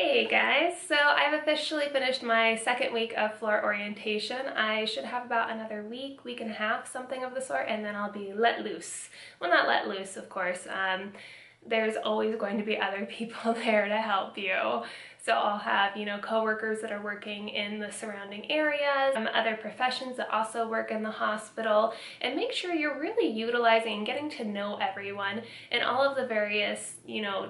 Hey guys, so I've officially finished my second week of floor orientation. I should have about another week and a half, something of the sort, and then I'll be let loose. Well, not let loose, of course. There's always going to be other people there to help you. So I'll have, coworkers that are working in the surrounding areas, other professions that also work in the hospital, and make sure you're really utilizing and getting to know everyone in all of the various,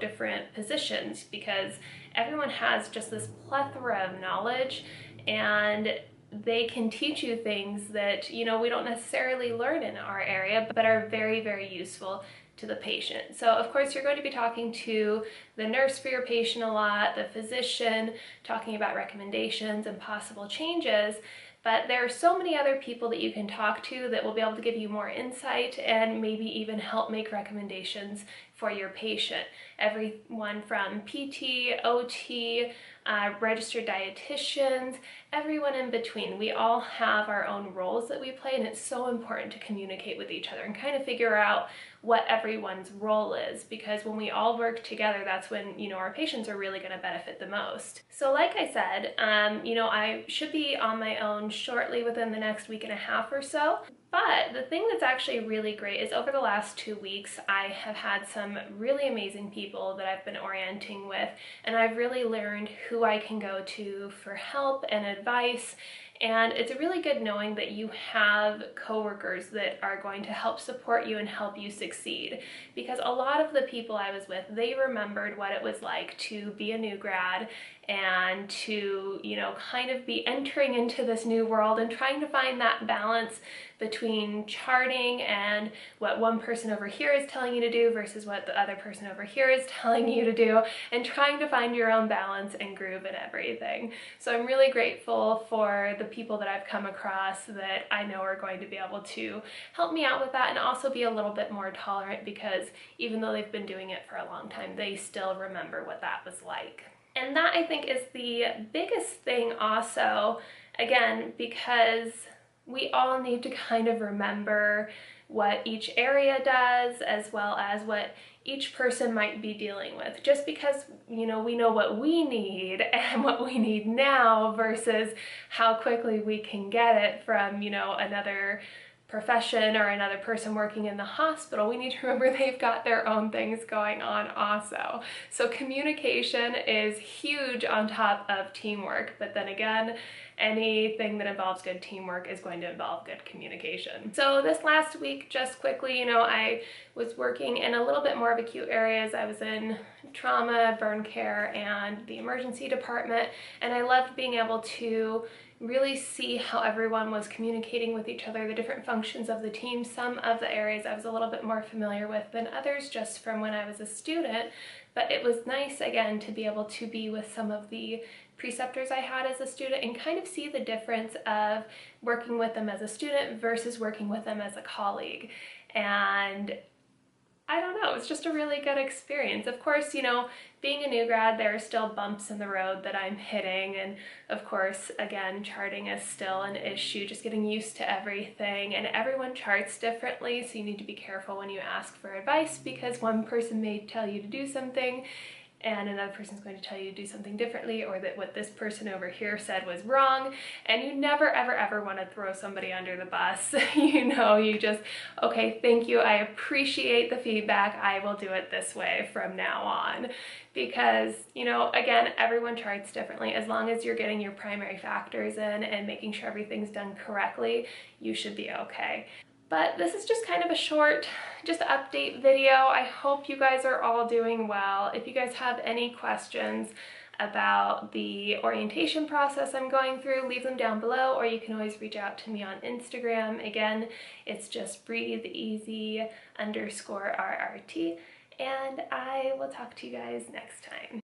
different positions, because everyone has just this plethora of knowledge, and they can teach you things that, we don't necessarily learn in our area, but are very, very useful to the patient. So of course you're going to be talking to the nurse for your patient a lot, the physician, talking about recommendations and possible changes, but there are so many other people that you can talk to that will be able to give you more insight and maybe even help make recommendations for your patient. Everyone from PT, OT, registered dietitians, everyone in between. We all have our own roles that we play, and it's so important to communicate with each other and kind of figure out what everyone's role is, because when we all work together, that's when, our patients are really going to benefit the most. So like I said, I should be on my own shortly within the next week and a half or so. But the thing that's actually really great is over the last 2 weeks, I have had some really amazing people that I've been orienting with, and I've really learned who I can go to for help and advice. And it's really good knowing that you have coworkers that are going to help support you and help you succeed. Because a lot of the people I was with, they remembered what it was like to be a new grad and to, kind of be entering into this new world and trying to find that balance between charting and what one person over here is telling you to do versus what the other person over here is telling you to do, and trying to find your own balance and groove in everything. So I'm really grateful for the people that I've come across that I know are going to be able to help me out with that, and also be a little bit more tolerant, because even though they've been doing it for a long time, they still remember what that was like. And that, I think, is the biggest thing also, again, because we all need to kind of remember what each area does, as well as what each person might be dealing with. Just because, we know what we need and what we need now versus how quickly we can get it from, another profession or another person working in the hospital, we need to remember they've got their own things going on also. So communication is huge on top of teamwork, but then again, anything that involves good teamwork is going to involve good communication. So this last week, just quickly, I was working in a little bit more of acute areas. I was in trauma, burn care, and the emergency department, and I loved being able to really see how everyone was communicating with each other, the different functions of the team. Some of the areas I was a little bit more familiar with than others, just from when I was a student, but it was nice, again, to be able to be with some of the preceptors I had as a student and kind of see the difference of working with them as a student versus working with them as a colleague. And I don't know, it's just a really good experience. Of course, being a new grad, there are still bumps in the road that I'm hitting, and of course, again, charting is still an issue, just getting used to everything, and everyone charts differently, so you need to be careful when you ask for advice, because one person may tell you to do something and another person's going to tell you to do something differently, or that what this person over here said was wrong, and you never ever ever want to throw somebody under the bus. You just, okay, thank you, I appreciate the feedback, I will do it this way from now on. Because, again, everyone charts differently. As long as you're getting your primary factors in and making sure everything's done correctly, you should be okay. But this is just kind of a short, just update video. I hope you guys are all doing well. If you guys have any questions about the orientation process I'm going through, leave them down below, or you can always reach out to me on Instagram. Again, it's just breatheeasy_RRT, and I will talk to you guys next time.